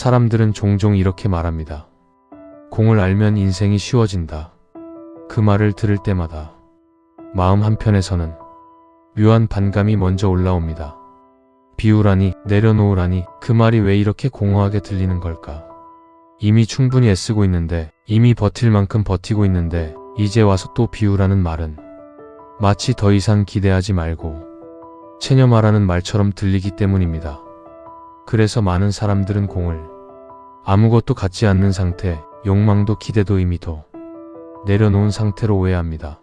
사람들은 종종 이렇게 말합니다. 공을 알면 인생이 쉬워진다. 그 말을 들을 때마다 마음 한편에서는 묘한 반감이 먼저 올라옵니다. 비우라니, 내려놓으라니, 그 말이 왜 이렇게 공허하게 들리는 걸까? 이미 충분히 애쓰고 있는데, 이미 버틸 만큼 버티고 있는데 이제 와서 또 비우라는 말은 마치 더 이상 기대하지 말고 체념하라는 말처럼 들리기 때문입니다. 그래서 많은 사람들은 공을 아무것도 갖지 않는 상태, 욕망도 기대도 의미도 내려놓은 상태로 오해합니다.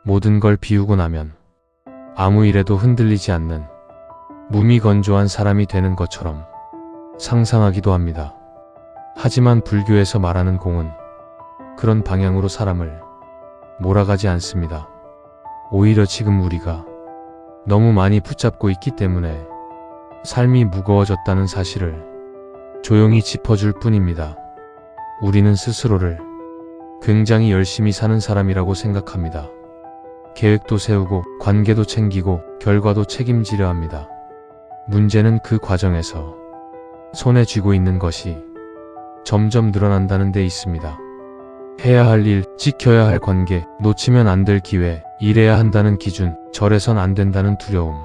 모든 걸 비우고 나면 아무 일에도 흔들리지 않는 무미건조한 사람이 되는 것처럼 상상하기도 합니다. 하지만 불교에서 말하는 공은 그런 방향으로 사람을 몰아가지 않습니다. 오히려 지금 우리가 너무 많이 붙잡고 있기 때문에 삶이 무거워졌다는 사실을 조용히 짚어줄 뿐입니다. 우리는 스스로를 굉장히 열심히 사는 사람이라고 생각합니다. 계획도 세우고 관계도 챙기고 결과도 책임지려 합니다. 문제는 그 과정에서 손에 쥐고 있는 것이 점점 늘어난다는 데 있습니다. 해야 할 일, 지켜야 할 관계, 놓치면 안 될 기회, 이래야 한다는 기준, 저래선 안 된다는 두려움.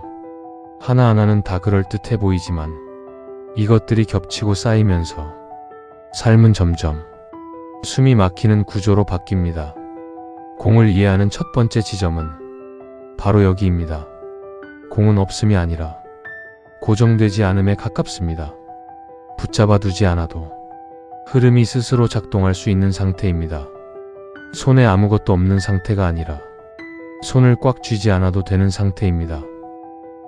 하나하나는 다 그럴듯해 보이지만 이것들이 겹치고 쌓이면서 삶은 점점 숨이 막히는 구조로 바뀝니다. 공을 이해하는 첫 번째 지점은 바로 여기입니다. 공은 없음이 아니라 고정되지 않음에 가깝습니다. 붙잡아 두지 않아도 흐름이 스스로 작동할 수 있는 상태입니다. 손에 아무것도 없는 상태가 아니라 손을 꽉 쥐지 않아도 되는 상태입니다.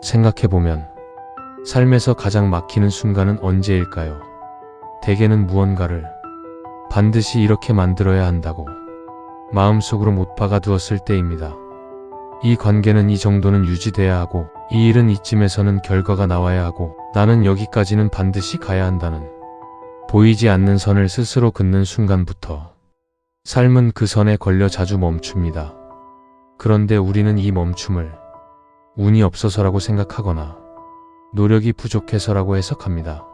생각해보면 삶에서 가장 막히는 순간은 언제일까요? 대개는 무언가를 반드시 이렇게 만들어야 한다고 마음속으로 못 박아두었을 때입니다. 이 관계는 이 정도는 유지돼야 하고, 이 일은 이쯤에서는 결과가 나와야 하고, 나는 여기까지는 반드시 가야 한다는 보이지 않는 선을 스스로 긋는 순간부터 삶은 그 선에 걸려 자주 멈춥니다. 그런데 우리는 이 멈춤을 운이 없어서라고 생각하거나 노력이 부족해서라고 해석합니다.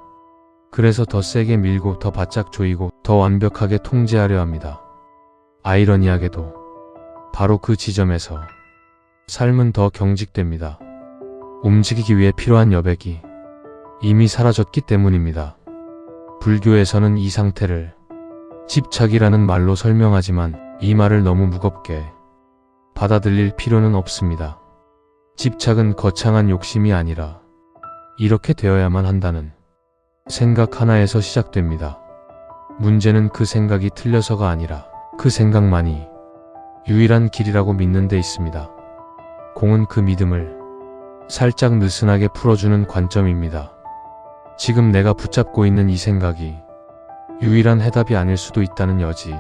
그래서 더 세게 밀고 더 바짝 조이고 더 완벽하게 통제하려 합니다. 아이러니하게도 바로 그 지점에서 삶은 더 경직됩니다. 움직이기 위해 필요한 여백이 이미 사라졌기 때문입니다. 불교에서는 이 상태를 집착이라는 말로 설명하지만 이 말을 너무 무겁게 받아들일 필요는 없습니다. 집착은 거창한 욕심이 아니라 이렇게 되어야만 한다는 생각 하나에서 시작됩니다. 문제는 그 생각이 틀려서가 아니라 그 생각만이 유일한 길이라고 믿는 데 있습니다. 공은 그 믿음을 살짝 느슨하게 풀어주는 관점입니다. 지금 내가 붙잡고 있는 이 생각이 유일한 해답이 아닐 수도 있다는 여지.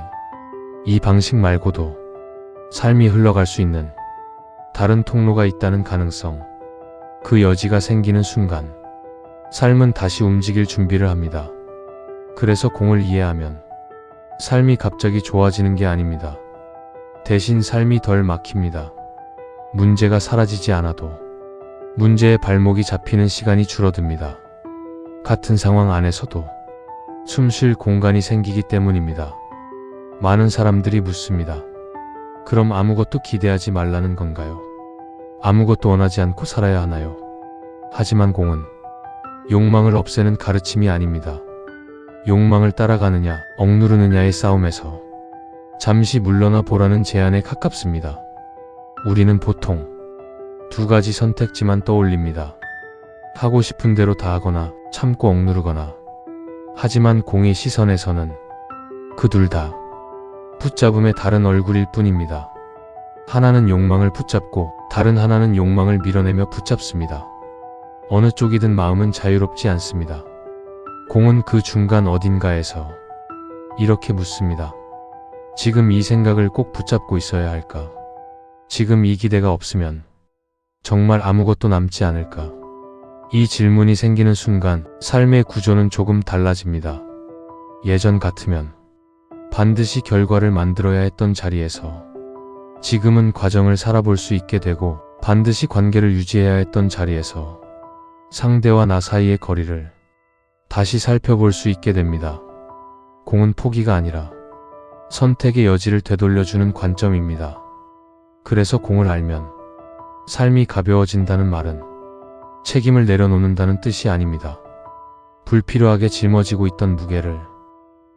이 방식 말고도 삶이 흘러갈 수 있는 다른 통로가 있다는 가능성. 그 여지가 생기는 순간 삶은 다시 움직일 준비를 합니다. 그래서 공을 이해하면 삶이 갑자기 좋아지는 게 아닙니다. 대신 삶이 덜 막힙니다. 문제가 사라지지 않아도 문제의 발목이 잡히는 시간이 줄어듭니다. 같은 상황 안에서도 숨 쉴 공간이 생기기 때문입니다. 많은 사람들이 묻습니다. 그럼 아무것도 기대하지 말라는 건가요? 아무것도 원하지 않고 살아야 하나요? 하지만 공은 욕망을 없애는 가르침이 아닙니다. 욕망을 따라가느냐, 억누르느냐의 싸움에서 잠시 물러나 보라는 제안에 가깝습니다. 우리는 보통 두 가지 선택지만 떠올립니다. 하고 싶은 대로 다 하거나 참고 억누르거나. 하지만 공의 시선에서는 그 둘 다 붙잡음의 다른 얼굴일 뿐입니다. 하나는 욕망을 붙잡고 다른 하나는 욕망을 밀어내며 붙잡습니다. 어느 쪽이든 마음은 자유롭지 않습니다. 공은 그 중간 어딘가에서 이렇게 묻습니다. 지금 이 생각을 꼭 붙잡고 있어야 할까? 지금 이 기대가 없으면 정말 아무것도 남지 않을까? 이 질문이 생기는 순간 삶의 구조는 조금 달라집니다. 예전 같으면 반드시 결과를 만들어야 했던 자리에서 지금은 과정을 살아볼 수 있게 되고, 반드시 관계를 유지해야 했던 자리에서 상대와 나 사이의 거리를 다시 살펴볼 수 있게 됩니다. 공은 포기가 아니라 선택의 여지를 되돌려주는 관점입니다. 그래서 공을 알면 삶이 가벼워진다는 말은 책임을 내려놓는다는 뜻이 아닙니다. 불필요하게 짊어지고 있던 무게를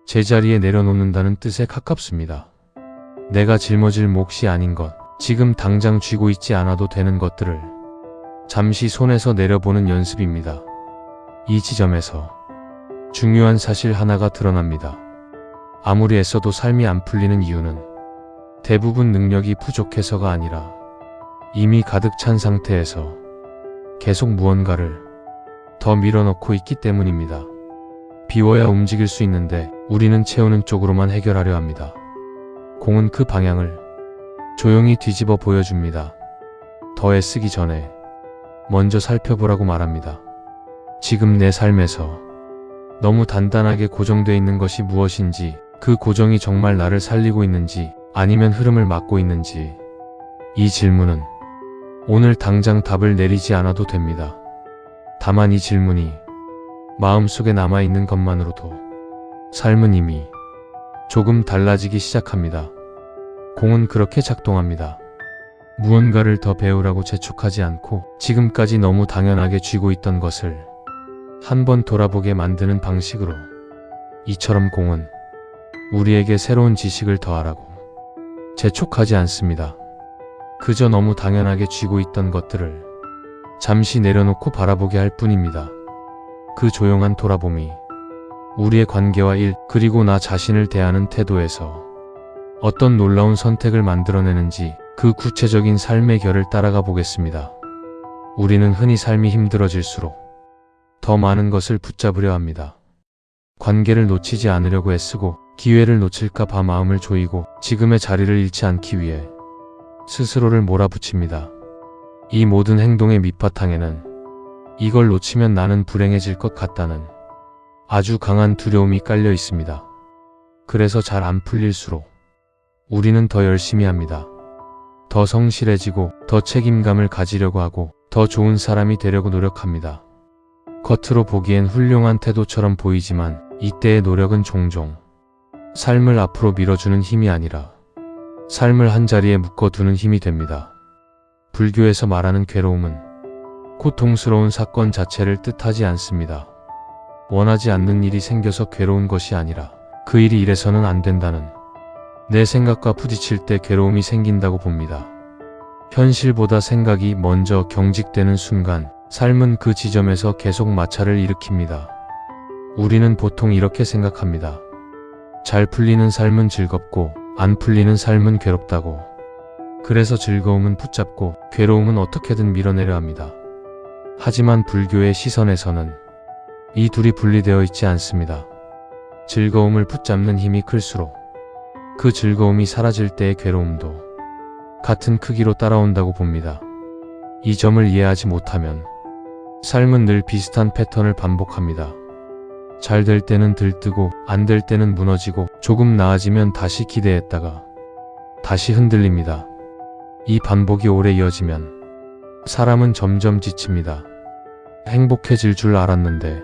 제자리에 내려놓는다는 뜻에 가깝습니다. 내가 짊어질 몫이 아닌 것, 지금 당장 쥐고 있지 않아도 되는 것들을 잠시 손에서 내려보는 연습입니다. 이 지점에서 중요한 사실 하나가 드러납니다. 아무리 애써도 삶이 안 풀리는 이유는 대부분 능력이 부족해서가 아니라 이미 가득 찬 상태에서 계속 무언가를 더 밀어넣고 있기 때문입니다. 비워야 움직일 수 있는데 우리는 채우는 쪽으로만 해결하려 합니다. 공은 그 방향을 조용히 뒤집어 보여줍니다. 더 애쓰기 전에 먼저 살펴보라고 말합니다. 지금 내 삶에서 너무 단단하게 고정되어 있는 것이 무엇인지, 그 고정이 정말 나를 살리고 있는지 아니면 흐름을 막고 있는지, 이 질문은 오늘 당장 답을 내리지 않아도 됩니다. 다만 이 질문이 마음속에 남아있는 것만으로도 삶은 이미 조금 달라지기 시작합니다. 공은 그렇게 작동합니다. 무언가를 더 배우라고 재촉하지 않고 지금까지 너무 당연하게 쥐고 있던 것을 한번 돌아보게 만드는 방식으로, 이처럼 공은 우리에게 새로운 지식을 더하라고 재촉하지 않습니다. 그저 너무 당연하게 쥐고 있던 것들을 잠시 내려놓고 바라보게 할 뿐입니다. 그 조용한 돌아봄이 우리의 관계와 일, 그리고 나 자신을 대하는 태도에서 어떤 놀라운 선택을 만들어내는지, 그 구체적인 삶의 결을 따라가 보겠습니다. 우리는 흔히 삶이 힘들어질수록 더 많은 것을 붙잡으려 합니다. 관계를 놓치지 않으려고 애쓰고, 기회를 놓칠까 봐 마음을 조이고, 지금의 자리를 잃지 않기 위해 스스로를 몰아붙입니다. 이 모든 행동의 밑바탕에는 이걸 놓치면 나는 불행해질 것 같다는 아주 강한 두려움이 깔려 있습니다. 그래서 잘 안 풀릴수록 우리는 더 열심히 합니다. 더 성실해지고, 더 책임감을 가지려고 하고, 더 좋은 사람이 되려고 노력합니다. 겉으로 보기엔 훌륭한 태도처럼 보이지만 이때의 노력은 종종 삶을 앞으로 밀어주는 힘이 아니라 삶을 한자리에 묶어두는 힘이 됩니다. 불교에서 말하는 괴로움은 고통스러운 사건 자체를 뜻하지 않습니다. 원하지 않는 일이 생겨서 괴로운 것이 아니라 그 일이 이래서는 안 된다는 내 생각과 부딪힐 때 괴로움이 생긴다고 봅니다. 현실보다 생각이 먼저 경직되는 순간 삶은 그 지점에서 계속 마찰을 일으킵니다. 우리는 보통 이렇게 생각합니다. 잘 풀리는 삶은 즐겁고 안 풀리는 삶은 괴롭다고. 그래서 즐거움은 붙잡고 괴로움은 어떻게든 밀어내려 합니다. 하지만 불교의 시선에서는 이 둘이 분리되어 있지 않습니다. 즐거움을 붙잡는 힘이 클수록 그 즐거움이 사라질 때의 괴로움도 같은 크기로 따라온다고 봅니다. 이 점을 이해하지 못하면 삶은 늘 비슷한 패턴을 반복합니다. 잘 될 때는 들뜨고, 안 될 때는 무너지고, 조금 나아지면 다시 기대했다가 다시 흔들립니다. 이 반복이 오래 이어지면 사람은 점점 지칩니다. 행복해질 줄 알았는데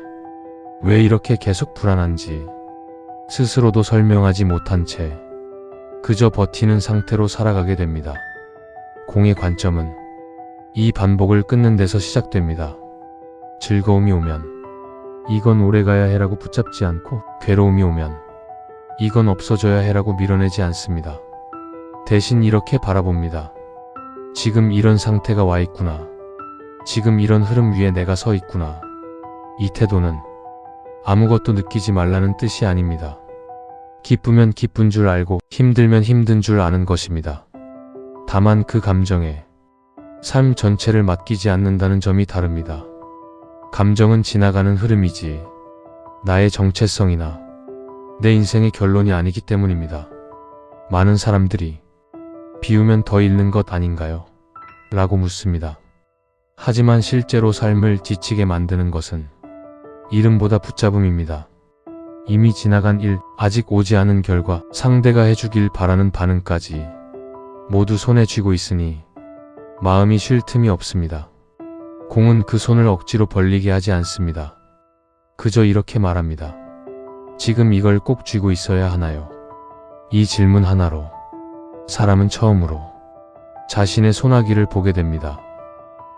왜 이렇게 계속 불안한지 스스로도 설명하지 못한 채 그저 버티는 상태로 살아가게 됩니다. 공의 관점은 이 반복을 끊는 데서 시작됩니다. 즐거움이 오면 이건 오래가야 해라고 붙잡지 않고, 괴로움이 오면 이건 없어져야 해라고 밀어내지 않습니다. 대신 이렇게 바라봅니다. 지금 이런 상태가 와 있구나. 지금 이런 흐름 위에 내가 서 있구나. 이 태도는 아무것도 느끼지 말라는 뜻이 아닙니다. 기쁘면 기쁜 줄 알고 힘들면 힘든 줄 아는 것입니다. 다만 그 감정에 삶 전체를 맡기지 않는다는 점이 다릅니다. 감정은 지나가는 흐름이지 나의 정체성이나 내 인생의 결론이 아니기 때문입니다. 많은 사람들이 비우면 더 잃는 것 아닌가요? 라고 묻습니다. 하지만 실제로 삶을 지치게 만드는 것은 이름보다 붙잡음입니다. 이미 지나간 일, 아직 오지 않은 결과, 상대가 해주길 바라는 반응까지 모두 손에 쥐고 있으니 마음이 쉴 틈이 없습니다. 공은 그 손을 억지로 벌리게 하지 않습니다. 그저 이렇게 말합니다. 지금 이걸 꼭 쥐고 있어야 하나요? 이 질문 하나로 사람은 처음으로 자신의 소나기를 보게 됩니다.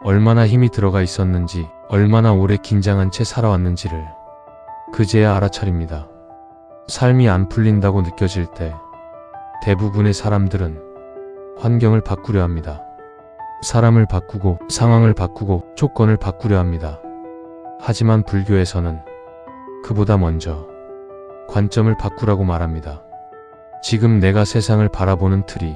얼마나 힘이 들어가 있었는지, 얼마나 오래 긴장한 채 살아왔는지를 그제야 알아차립니다. 삶이 안 풀린다고 느껴질 때 대부분의 사람들은 환경을 바꾸려 합니다. 사람을 바꾸고, 상황을 바꾸고, 조건을 바꾸려 합니다. 하지만 불교에서는 그보다 먼저 관점을 바꾸라고 말합니다. 지금 내가 세상을 바라보는 틀이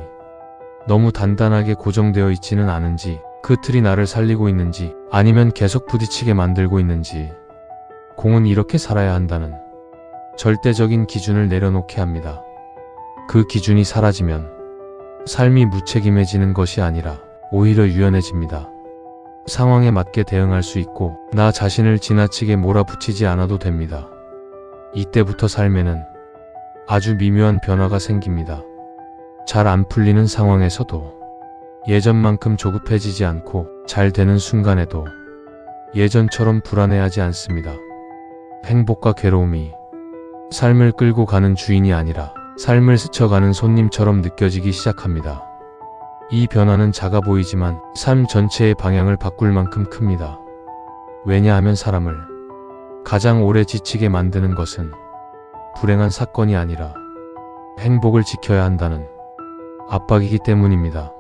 너무 단단하게 고정되어 있지는 않은지, 그 틀이 나를 살리고 있는지, 아니면 계속 부딪히게 만들고 있는지, 공은 이렇게 살아야 한다는 절대적인 기준을 내려놓게 합니다. 그 기준이 사라지면 삶이 무책임해지는 것이 아니라 오히려 유연해집니다. 상황에 맞게 대응할 수 있고, 나 자신을 지나치게 몰아붙이지 않아도 됩니다. 이때부터 삶에는 아주 미묘한 변화가 생깁니다. 잘 안 풀리는 상황에서도 예전만큼 조급해지지 않고, 잘 되는 순간에도 예전처럼 불안해하지 않습니다. 행복과 괴로움이 삶을 끌고 가는 주인이 아니라 삶을 스쳐가는 손님처럼 느껴지기 시작합니다. 이 변화는 작아 보이지만 삶 전체의 방향을 바꿀 만큼 큽니다. 왜냐하면 사람을 가장 오래 지치게 만드는 것은 불행한 사건이 아니라 행복을 지켜야 한다는 압박이기 때문입니다.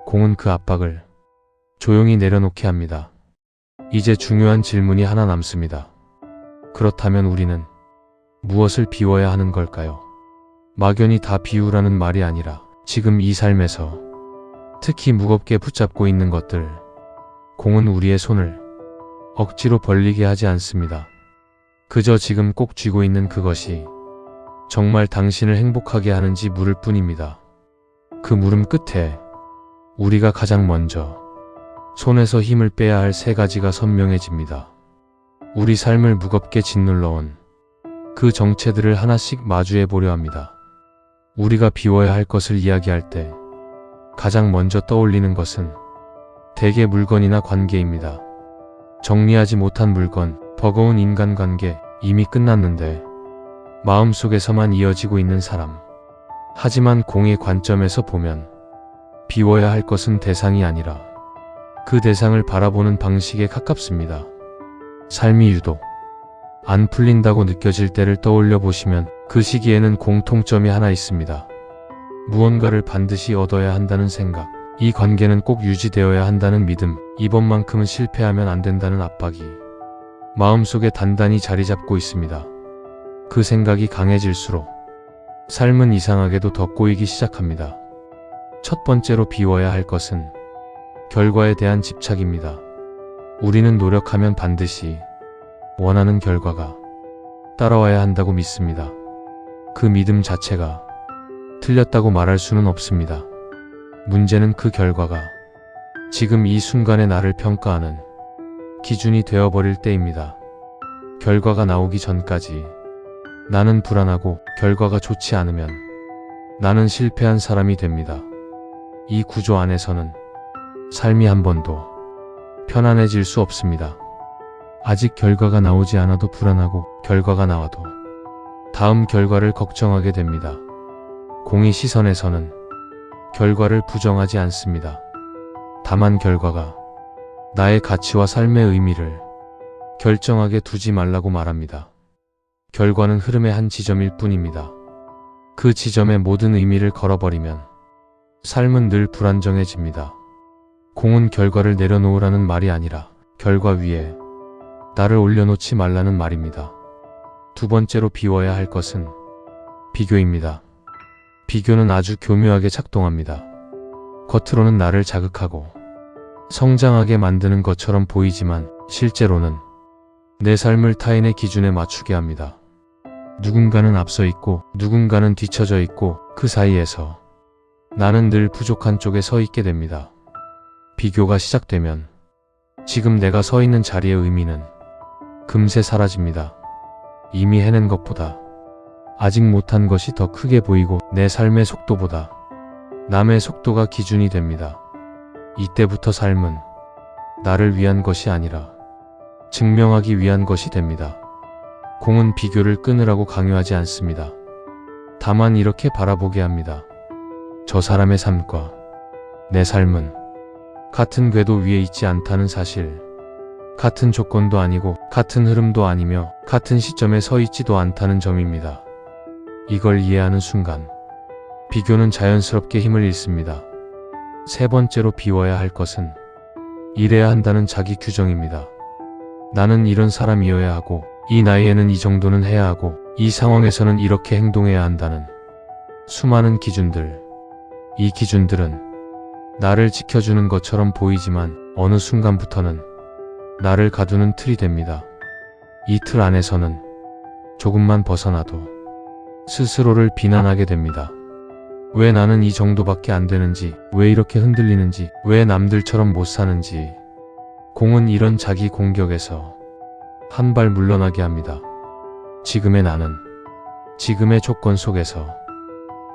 공은 그 압박을 조용히 내려놓게 합니다. 이제 중요한 질문이 하나 남습니다. 그렇다면 우리는 무엇을 비워야 하는 걸까요? 막연히 다 비우라는 말이 아니라 지금 이 삶에서 특히 무겁게 붙잡고 있는 것들, 공은 우리의 손을 억지로 벌리게 하지 않습니다. 그저 지금 꼭 쥐고 있는 그것이 정말 당신을 행복하게 하는지 물을 뿐입니다. 그 물음 끝에 우리가 가장 먼저 손에서 힘을 빼야 할 세 가지가 선명해집니다. 우리 삶을 무겁게 짓눌러온 그 정체들을 하나씩 마주해 보려 합니다. 우리가 비워야 할 것을 이야기할 때 가장 먼저 떠올리는 것은 대개 물건이나 관계입니다. 정리하지 못한 물건, 버거운 인간관계, 이미 끝났는데 마음속에서만 이어지고 있는 사람. 하지만 공의 관점에서 보면 비워야 할 것은 대상이 아니라 그 대상을 바라보는 방식에 가깝습니다. 삶이 유독 안 풀린다고 느껴질 때를 떠올려 보시면 그 시기에는 공통점이 하나 있습니다. 무언가를 반드시 얻어야 한다는 생각, 이 관계는 꼭 유지되어야 한다는 믿음, 이번만큼은 실패하면 안 된다는 압박이 마음속에 단단히 자리 잡고 있습니다. 그 생각이 강해질수록 삶은 이상하게도 더 꼬이기 시작합니다. 첫 번째로 비워야 할 것은 결과에 대한 집착입니다. 우리는 노력하면 반드시 원하는 결과가 따라와야 한다고 믿습니다. 그 믿음 자체가 틀렸다고 말할 수는 없습니다. 문제는 그 결과가 지금 이 순간의 나를 평가하는 기준이 되어버릴 때입니다. 결과가 나오기 전까지 나는 불안하고, 결과가 좋지 않으면 나는 실패한 사람이 됩니다. 이 구조 안에서는 삶이 한 번도 편안해질 수 없습니다. 아직 결과가 나오지 않아도 불안하고, 결과가 나와도 다음 결과를 걱정하게 됩니다. 공의 시선에서는 결과를 부정하지 않습니다. 다만 결과가 나의 가치와 삶의 의미를 결정하게 두지 말라고 말합니다. 결과는 흐름의 한 지점일 뿐입니다. 그 지점에 모든 의미를 걸어버리면 삶은 늘 불안정해집니다. 공은 결과를 내려놓으라는 말이 아니라 결과 위에 나를 올려놓지 말라는 말입니다. 두 번째로 비워야 할 것은 비교입니다. 비교는 아주 교묘하게 작동합니다. 겉으로는 나를 자극하고 성장하게 만드는 것처럼 보이지만 실제로는 내 삶을 타인의 기준에 맞추게 합니다. 누군가는 앞서 있고 누군가는 뒤처져 있고, 그 사이에서 나는 늘 부족한 쪽에 서 있게 됩니다. 비교가 시작되면 지금 내가 서 있는 자리의 의미는 금세 사라집니다. 이미 해낸 것보다 아직 못한 것이 더 크게 보이고, 내 삶의 속도보다 남의 속도가 기준이 됩니다. 이때부터 삶은 나를 위한 것이 아니라 증명하기 위한 것이 됩니다. 공은 비교를 끊으라고 강요하지 않습니다. 다만 이렇게 바라보게 합니다. 저 사람의 삶과 내 삶은 같은 궤도 위에 있지 않다는 사실, 같은 조건도 아니고 같은 흐름도 아니며 같은 시점에 서 있지도 않다는 점입니다. 이걸 이해하는 순간 비교는 자연스럽게 힘을 잃습니다. 세 번째로 비워야 할 것은 이래야 한다는 자기 규정입니다. 나는 이런 사람이어야 하고, 이 나이에는 이 정도는 해야 하고, 이 상황에서는 이렇게 행동해야 한다는 수많은 기준들. 이 기준들은 나를 지켜주는 것처럼 보이지만 어느 순간부터는 나를 가두는 틀이 됩니다. 이 틀 안에서는 조금만 벗어나도 스스로를 비난하게 됩니다. 왜 나는 이 정도밖에 안 되는지, 왜 이렇게 흔들리는지, 왜 남들처럼 못 사는지. 공은 이런 자기 공격에서 한 발 물러나게 합니다. 지금의 나는 지금의 조건 속에서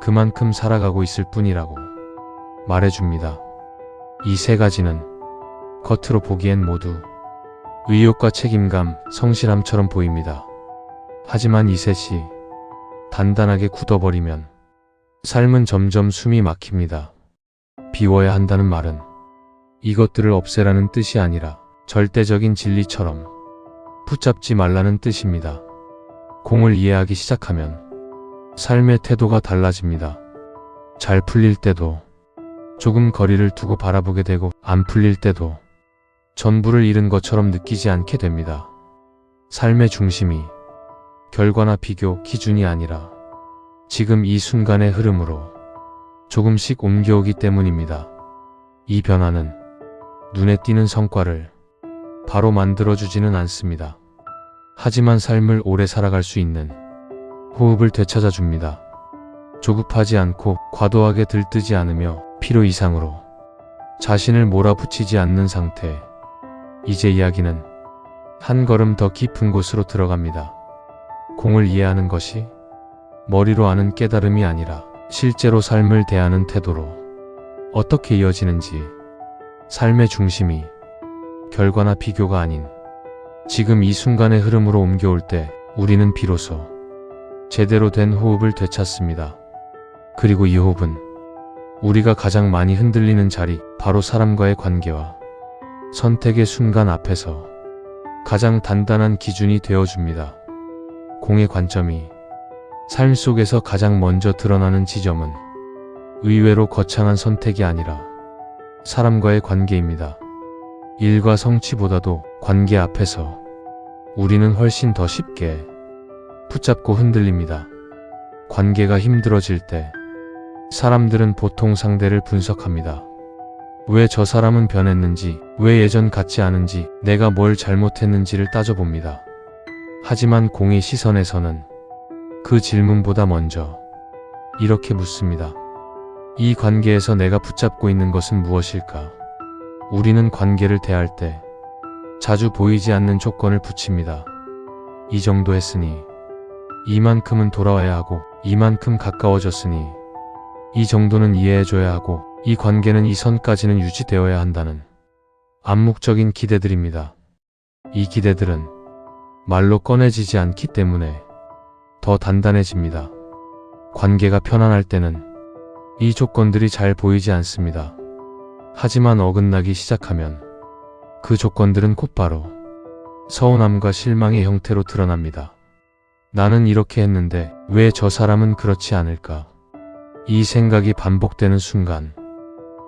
그만큼 살아가고 있을 뿐이라고 말해줍니다. 이 세 가지는 겉으로 보기엔 모두 의욕과 책임감, 성실함처럼 보입니다. 하지만 이 셋이 단단하게 굳어버리면 삶은 점점 숨이 막힙니다. 비워야 한다는 말은 이것들을 없애라는 뜻이 아니라 절대적인 진리처럼 붙잡지 말라는 뜻입니다. 공을 이해하기 시작하면 삶의 태도가 달라집니다. 잘 풀릴 때도 조금 거리를 두고 바라보게 되고, 안 풀릴 때도 전부를 잃은 것처럼 느끼지 않게 됩니다. 삶의 중심이 결과나 비교, 기준이 아니라 지금 이 순간의 흐름으로 조금씩 옮겨오기 때문입니다. 이 변화는 눈에 띄는 성과를 바로 만들어주지는 않습니다. 하지만 삶을 오래 살아갈 수 있는 호흡을 되찾아줍니다. 조급하지 않고 과도하게 들뜨지 않으며 필요 이상으로 자신을 몰아붙이지 않는 상태. 이제 이야기는 한 걸음 더 깊은 곳으로 들어갑니다. 공을 이해하는 것이 머리로 아는 깨달음이 아니라 실제로 삶을 대하는 태도로 어떻게 이어지는지, 삶의 중심이 결과나 비교가 아닌 지금 이 순간의 흐름으로 옮겨올 때 우리는 비로소 제대로 된 호흡을 되찾습니다. 그리고 이 호흡은 우리가 가장 많이 흔들리는 자리, 바로 사람과의 관계와 선택의 순간 앞에서 가장 단단한 기준이 되어줍니다. 공의 관점이 삶 속에서 가장 먼저 드러나는 지점은 의외로 거창한 선택이 아니라 사람과의 관계입니다. 일과 성취보다도 관계 앞에서 우리는 훨씬 더 쉽게 붙잡고 흔들립니다. 관계가 힘들어질 때 사람들은 보통 상대를 분석합니다. 왜 저 사람은 변했는지, 왜 예전 같지 않은지, 내가 뭘 잘못했는지를 따져봅니다. 하지만 공의 시선에서는 그 질문보다 먼저 이렇게 묻습니다. 이 관계에서 내가 붙잡고 있는 것은 무엇일까? 우리는 관계를 대할 때 자주 보이지 않는 조건을 붙입니다. 이 정도 했으니 이만큼은 돌아와야 하고, 이만큼 가까워졌으니 이 정도는 이해해줘야 하고, 이 관계는 이 선까지는 유지되어야 한다는 암묵적인 기대들입니다. 이 기대들은 말로 꺼내지지 않기 때문에 더 단단해집니다. 관계가 편안할 때는 이 조건들이 잘 보이지 않습니다. 하지만 어긋나기 시작하면 그 조건들은 곧바로 서운함과 실망의 형태로 드러납니다. 나는 이렇게 했는데 왜 저 사람은 그렇지 않을까? 이 생각이 반복되는 순간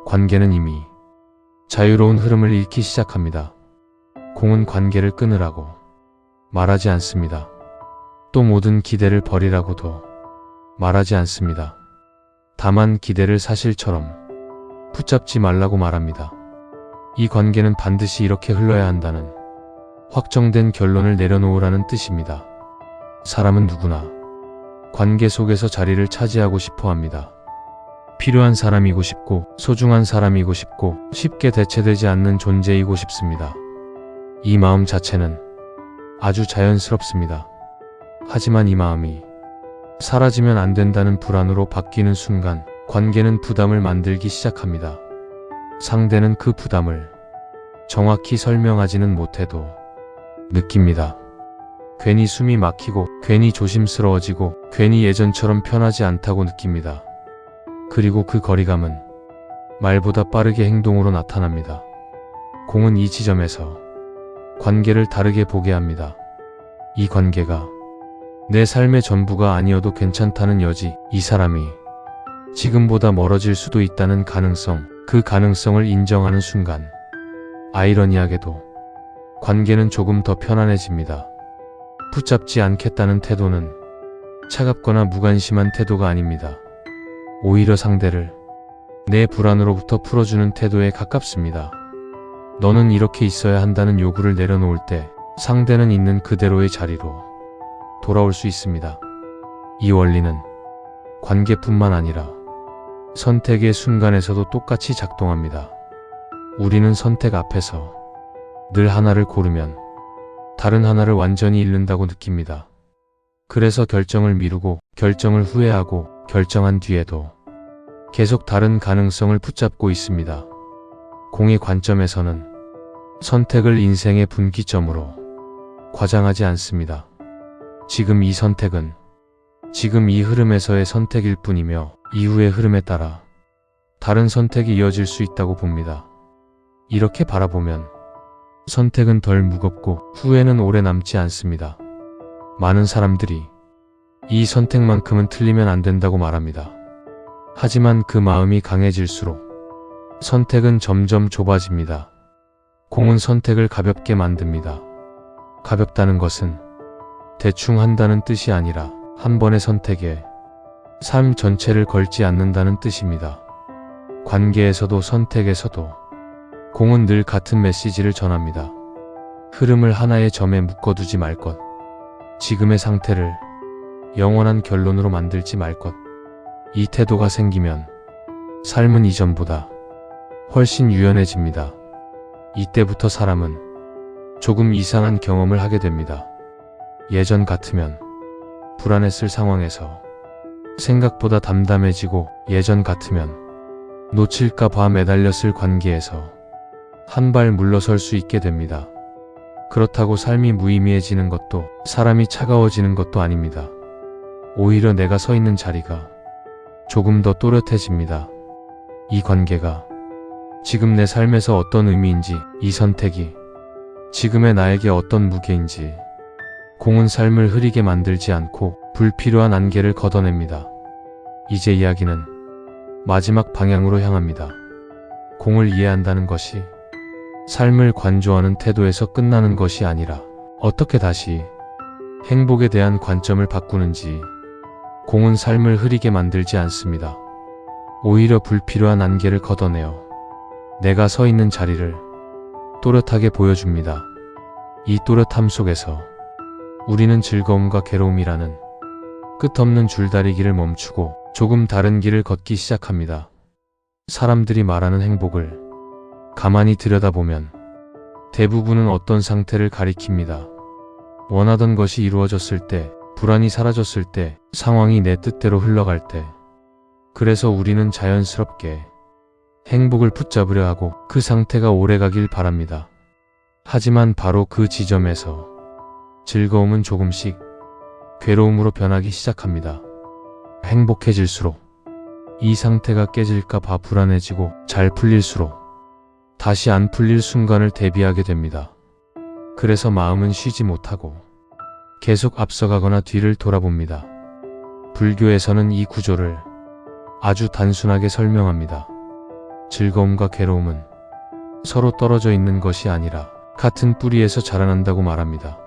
관계는 이미 자유로운 흐름을 잃기 시작합니다. 공은 관계를 끊으라고 말하지 않습니다. 또 모든 기대를 버리라고도 말하지 않습니다. 다만 기대를 사실처럼 붙잡지 말라고 말합니다. 이 관계는 반드시 이렇게 흘러야 한다는 확정된 결론을 내려놓으라는 뜻입니다. 사람은 누구나 관계 속에서 자리를 차지하고 싶어 합니다. 필요한 사람이고 싶고, 소중한 사람이고 싶고, 쉽게 대체되지 않는 존재이고 싶습니다. 이 마음 자체는 아주 자연스럽습니다. 하지만 이 마음이 사라지면 안 된다는 불안으로 바뀌는 순간 관계는 부담을 만들기 시작합니다. 상대는 그 부담을 정확히 설명하지는 못해도 느낍니다. 괜히 숨이 막히고 괜히 조심스러워지고 괜히 예전처럼 편하지 않다고 느낍니다. 그리고 그 거리감은 말보다 빠르게 행동으로 나타납니다. 공은 이 지점에서 관계를 다르게 보게 합니다. 이 관계가 내 삶의 전부가 아니어도 괜찮다는 여지, 이 사람이 지금보다 멀어질 수도 있다는 가능성, 그 가능성을 인정하는 순간 아이러니하게도 관계는 조금 더 편안해집니다. 붙잡지 않겠다는 태도는 차갑거나 무관심한 태도가 아닙니다. 오히려 상대를 내 불안으로부터 풀어주는 태도에 가깝습니다. 너는 이렇게 있어야 한다는 요구를 내려놓을 때 상대는 있는 그대로의 자리로 돌아올 수 있습니다. 이 원리는 관계뿐만 아니라 선택의 순간에서도 똑같이 작동합니다. 우리는 선택 앞에서 늘 하나를 고르면 다른 하나를 완전히 잃는다고 느낍니다. 그래서 결정을 미루고 결정을 후회하고 결정한 뒤에도 계속 다른 가능성을 붙잡고 있습니다. 공의 관점에서는 선택을 인생의 분기점으로 과장하지 않습니다. 지금 이 선택은 지금 이 흐름에서의 선택일 뿐이며 이후의 흐름에 따라 다른 선택이 이어질 수 있다고 봅니다. 이렇게 바라보면 선택은 덜 무겁고 후회는 오래 남지 않습니다. 많은 사람들이 이 선택만큼은 틀리면 안 된다고 말합니다. 하지만 그 마음이 강해질수록 선택은 점점 좁아집니다. 공은 선택을 가볍게 만듭니다. 가볍다는 것은 대충 한다는 뜻이 아니라 한 번의 선택에 삶 전체를 걸지 않는다는 뜻입니다. 관계에서도 선택에서도 공은 늘 같은 메시지를 전합니다. 흐름을 하나의 점에 묶어두지 말 것. 지금의 상태를 영원한 결론으로 만들지 말 것. 이 태도가 생기면 삶은 이전보다 훨씬 유연해집니다. 이때부터 사람은 조금 이상한 경험을 하게 됩니다. 예전 같으면 불안했을 상황에서 생각보다 담담해지고 예전 같으면 놓칠까 봐 매달렸을 관계에서 한 발 물러설 수 있게 됩니다. 그렇다고 삶이 무의미해지는 것도 사람이 차가워지는 것도 아닙니다. 오히려 내가 서 있는 자리가 조금 더 또렷해집니다. 이 관계가 지금 내 삶에서 어떤 의미인지, 이 선택이 지금의 나에게 어떤 무게인지, 공은 삶을 흐리게 만들지 않고 불필요한 안개를 걷어냅니다. 이제 이야기는 마지막 방향으로 향합니다. 공을 이해한다는 것이 삶을 관조하는 태도에서 끝나는 것이 아니라 어떻게 다시 행복에 대한 관점을 바꾸는지. 공은 삶을 흐리게 만들지 않습니다. 오히려 불필요한 안개를 걷어내어 내가 서 있는 자리를 또렷하게 보여줍니다. 이 또렷함 속에서 우리는 즐거움과 괴로움이라는 끝없는 줄다리기를 멈추고 조금 다른 길을 걷기 시작합니다. 사람들이 말하는 행복을 가만히 들여다보면 대부분은 어떤 상태를 가리킵니다. 원하던 것이 이루어졌을 때, 불안이 사라졌을 때, 상황이 내 뜻대로 흘러갈 때. 그래서 우리는 자연스럽게 행복을 붙잡으려 하고 그 상태가 오래가길 바랍니다. 하지만 바로 그 지점에서 즐거움은 조금씩 괴로움으로 변하기 시작합니다. 행복해질수록 이 상태가 깨질까 봐 불안해지고 잘 풀릴수록 다시 안 풀릴 순간을 대비하게 됩니다. 그래서 마음은 쉬지 못하고 계속 앞서가거나 뒤를 돌아봅니다. 불교에서는 이 구조를 아주 단순하게 설명합니다. 즐거움과 괴로움은 서로 떨어져 있는 것이 아니라 같은 뿌리에서 자라난다고 말합니다.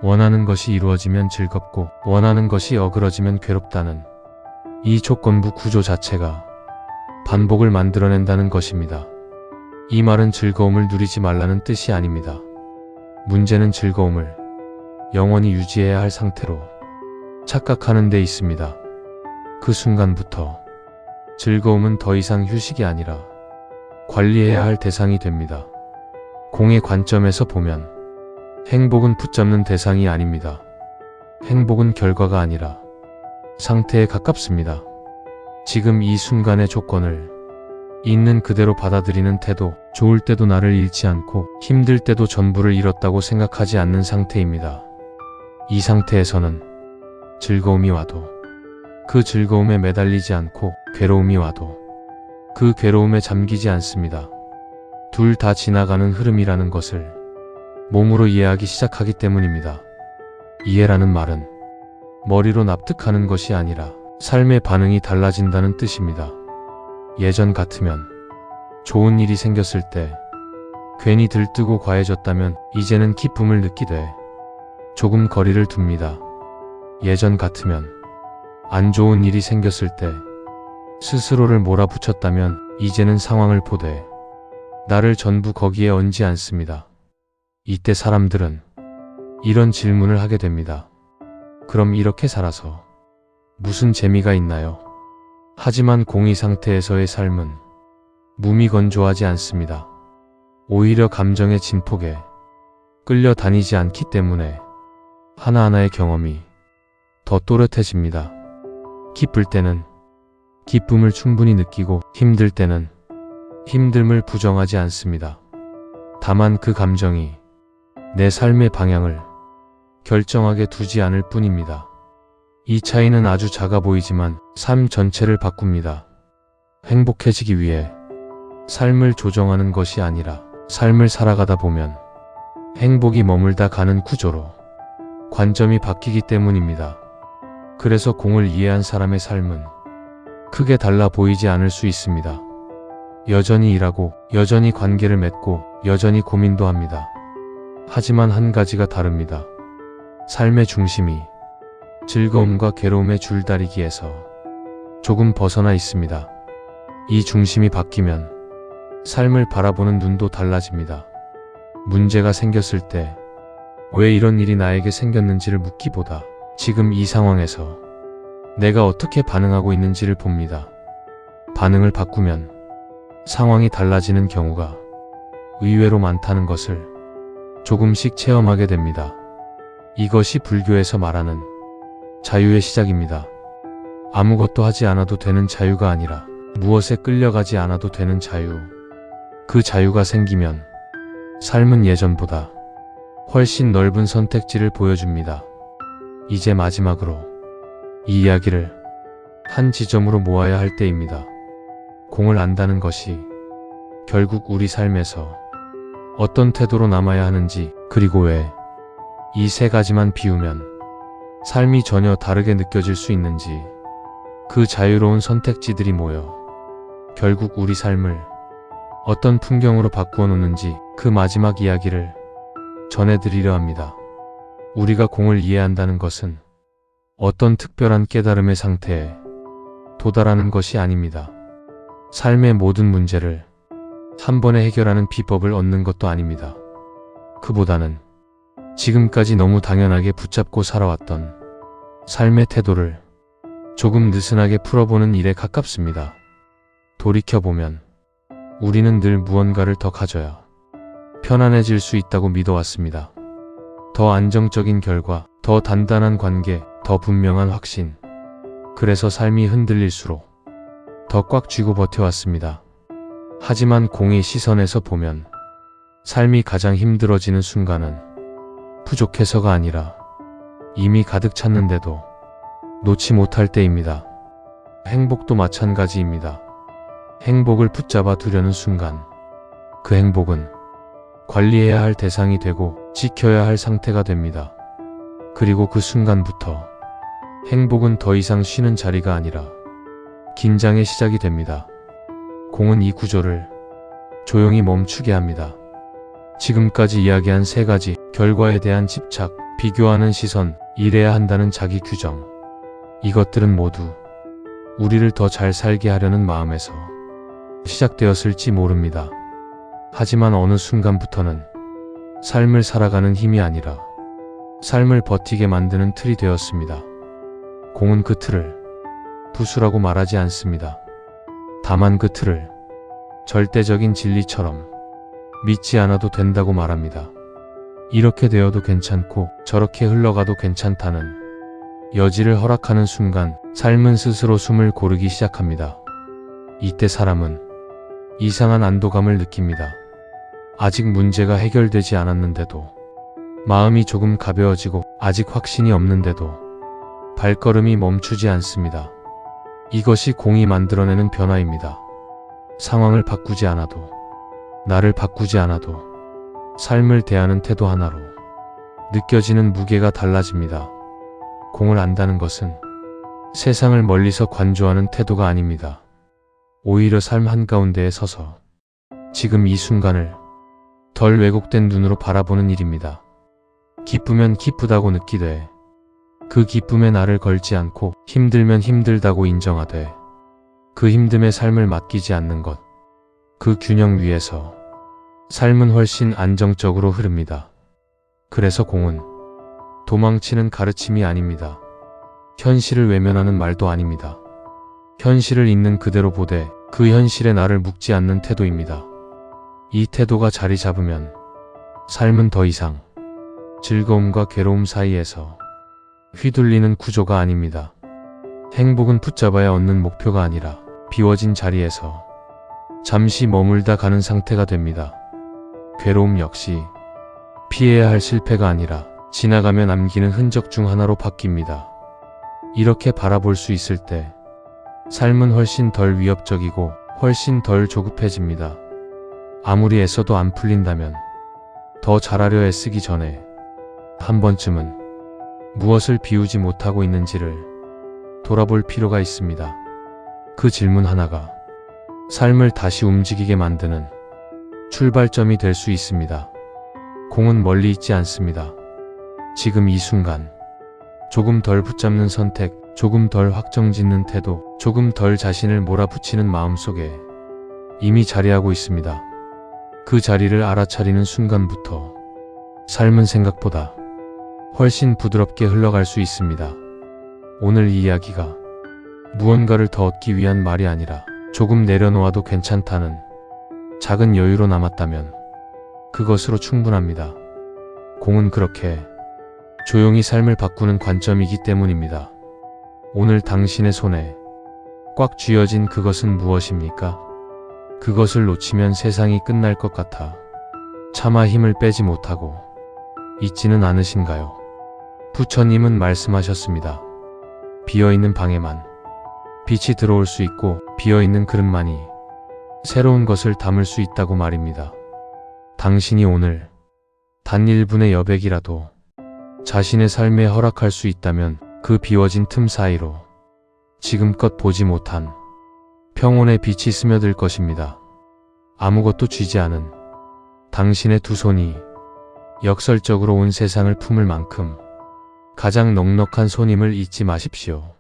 원하는 것이 이루어지면 즐겁고 원하는 것이 어그러지면 괴롭다는 이 조건부 구조 자체가 반복을 만들어낸다는 것입니다. 이 말은 즐거움을 누리지 말라는 뜻이 아닙니다. 문제는 즐거움을 영원히 유지해야 할 상태로 착각하는 데 있습니다. 그 순간부터 즐거움은 더 이상 휴식이 아니라 관리해야 할 대상이 됩니다. 공의 관점에서 보면 행복은 붙잡는 대상이 아닙니다. 행복은 결과가 아니라 상태에 가깝습니다. 지금 이 순간의 조건을 있는 그대로 받아들이는 태도, 좋을 때도 나를 잃지 않고 힘들 때도 전부를 잃었다고 생각하지 않는 상태입니다. 이 상태에서는 즐거움이 와도 그 즐거움에 매달리지 않고 괴로움이 와도 그 괴로움에 잠기지 않습니다. 둘 다 지나가는 흐름이라는 것을 몸으로 이해하기 시작하기 때문입니다. 이해라는 말은 머리로 납득하는 것이 아니라 삶의 반응이 달라진다는 뜻입니다. 예전 같으면 좋은 일이 생겼을 때 괜히 들뜨고 과해졌다면 이제는 기쁨을 느끼되 조금 거리를 둡니다. 예전 같으면 안 좋은 일이 생겼을 때 스스로를 몰아붙였다면 이제는 상황을 보되 나를 전부 거기에 얹지 않습니다. 이때 사람들은 이런 질문을 하게 됩니다. 그럼 이렇게 살아서 무슨 재미가 있나요? 하지만 공의 상태에서의 삶은 무미건조하지 않습니다. 오히려 감정의 진폭에 끌려다니지 않기 때문에 하나하나의 경험이 더 또렷해집니다. 기쁠 때는 기쁨을 충분히 느끼고 힘들 때는 힘듦을 부정하지 않습니다. 다만 그 감정이 내 삶의 방향을 결정하게 두지 않을 뿐입니다. 이 차이는 아주 작아 보이지만 삶 전체를 바꿉니다. 행복해지기 위해 삶을 조정하는 것이 아니라 삶을 살아가다 보면 행복이 머물다 가는 구조로 관점이 바뀌기 때문입니다. 그래서 공을 이해한 사람의 삶은 크게 달라 보이지 않을 수 있습니다. 여전히 일하고 여전히 관계를 맺고 여전히 고민도 합니다. 하지만 한 가지가 다릅니다. 삶의 중심이 즐거움과 괴로움의 줄다리기에서 조금 벗어나 있습니다. 이 중심이 바뀌면 삶을 바라보는 눈도 달라집니다. 문제가 생겼을 때 왜 이런 일이 나에게 생겼는지를 묻기보다 지금 이 상황에서 내가 어떻게 반응하고 있는지를 봅니다. 반응을 바꾸면 상황이 달라지는 경우가 의외로 많다는 것을 조금씩 체험하게 됩니다. 이것이 불교에서 말하는 자유의 시작입니다. 아무것도 하지 않아도 되는 자유가 아니라 무엇에 끌려가지 않아도 되는 자유. 그 자유가 생기면 삶은 예전보다 훨씬 넓은 선택지를 보여줍니다. 이제 마지막으로 이 이야기를 한 지점으로 모아야 할 때입니다. 공을 안다는 것이 결국 우리 삶에서 어떤 태도로 남아야 하는지, 그리고 왜 이 세 가지만 비우면 삶이 전혀 다르게 느껴질 수 있는지, 그 자유로운 선택지들이 모여 결국 우리 삶을 어떤 풍경으로 바꾸어 놓는지, 그 마지막 이야기를 전해드리려 합니다. 우리가 공을 이해한다는 것은 어떤 특별한 깨달음의 상태에 도달하는 것이 아닙니다. 삶의 모든 문제를 한 번에 해결하는 비법을 얻는 것도 아닙니다. 그보다는 지금까지 너무 당연하게 붙잡고 살아왔던 삶의 태도를 조금 느슨하게 풀어보는 일에 가깝습니다. 돌이켜보면 우리는 늘 무언가를 더 가져야 편안해질 수 있다고 믿어왔습니다. 더 안정적인 결과, 더 단단한 관계, 더 분명한 확신. 그래서 삶이 흔들릴수록 더 꽉 쥐고 버텨왔습니다. 하지만 공의 시선에서 보면 삶이 가장 힘들어지는 순간은 부족해서가 아니라 이미 가득 찼는데도 놓지 못할 때입니다. 행복도 마찬가지입니다. 행복을 붙잡아 두려는 순간 그 행복은 관리해야 할 대상이 되고 지켜야 할 상태가 됩니다. 그리고 그 순간부터 행복은 더 이상 쉬는 자리가 아니라 긴장의 시작이 됩니다. 공은 이 구조를 조용히 멈추게 합니다. 지금까지 이야기한 세 가지, 결과에 대한 집착, 비교하는 시선, 이래야 한다는 자기 규정. 이것들은 모두 우리를 더 잘 살게 하려는 마음에서 시작되었을지 모릅니다. 하지만 어느 순간부터는 삶을 살아가는 힘이 아니라 삶을 버티게 만드는 틀이 되었습니다. 공은 그 틀을 부수라고 말하지 않습니다. 다만 그 틀을 절대적인 진리처럼 믿지 않아도 된다고 말합니다. 이렇게 되어도 괜찮고 저렇게 흘러가도 괜찮다는 여지를 허락하는 순간 삶은 스스로 숨을 고르기 시작합니다. 이때 사람은 이상한 안도감을 느낍니다. 아직 문제가 해결되지 않았는데도 마음이 조금 가벼워지고 아직 확신이 없는데도 발걸음이 멈추지 않습니다. 이것이 공이 만들어내는 변화입니다. 상황을 바꾸지 않아도, 나를 바꾸지 않아도 삶을 대하는 태도 하나로 느껴지는 무게가 달라집니다. 공을 안다는 것은 세상을 멀리서 관조하는 태도가 아닙니다. 오히려 삶 한가운데에 서서 지금 이 순간을 덜 왜곡된 눈으로 바라보는 일입니다. 기쁘면 기쁘다고 느끼되 그 기쁨에 나를 걸지 않고 힘들면 힘들다고 인정하되 그 힘듦에 삶을 맡기지 않는 것, 그 균형 위에서 삶은 훨씬 안정적으로 흐릅니다. 그래서 공은 도망치는 가르침이 아닙니다. 현실을 외면하는 말도 아닙니다. 현실을 있는 그대로 보되 그 현실에 나를 묶지 않는 태도입니다. 이 태도가 자리 잡으면 삶은 더 이상 즐거움과 괴로움 사이에서 휘둘리는 구조가 아닙니다. 행복은 붙잡아야 얻는 목표가 아니라 비워진 자리에서 잠시 머물다 가는 상태가 됩니다. 괴로움 역시 피해야 할 실패가 아니라 지나가며 남기는 흔적 중 하나로 바뀝니다. 이렇게 바라볼 수 있을 때 삶은 훨씬 덜 위협적이고 훨씬 덜 조급해집니다. 아무리 애써도 안 풀린다면 더 잘하려 애쓰기 전에 한 번쯤은 무엇을 비우지 못하고 있는지를 돌아볼 필요가 있습니다. 그 질문 하나가 삶을 다시 움직이게 만드는 출발점이 될 수 있습니다. 공은 멀리 있지 않습니다. 지금 이 순간 조금 덜 붙잡는 선택, 조금 덜 확정짓는 태도, 조금 덜 자신을 몰아붙이는 마음 속에 이미 자리하고 있습니다. 그 자리를 알아차리는 순간부터 삶은 생각보다 훨씬 부드럽게 흘러갈 수 있습니다. 오늘 이 이야기가 무언가를 더 얻기 위한 말이 아니라 조금 내려놓아도 괜찮다는 작은 여유로 남았다면 그것으로 충분합니다. 공은 그렇게 조용히 삶을 바꾸는 관점이기 때문입니다. 오늘 당신의 손에 꽉 쥐어진 그것은 무엇입니까? 그것을 놓치면 세상이 끝날 것 같아 차마 힘을 빼지 못하고 있지는 않으신가요? 부처님은 말씀하셨습니다. 비어있는 방에만 빛이 들어올 수 있고 비어있는 그릇만이 새로운 것을 담을 수 있다고 말입니다. 당신이 오늘 단 1분의 여백이라도 자신의 삶에 허락할 수 있다면 그 비워진 틈 사이로 지금껏 보지 못한 평온의 빛이 스며들 것입니다. 아무것도 쥐지 않은 당신의 두 손이 역설적으로 온 세상을 품을 만큼 가장 넉넉한 손임을 잊지 마십시오.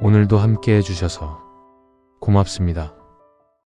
오늘도 함께 해주셔서 고맙습니다.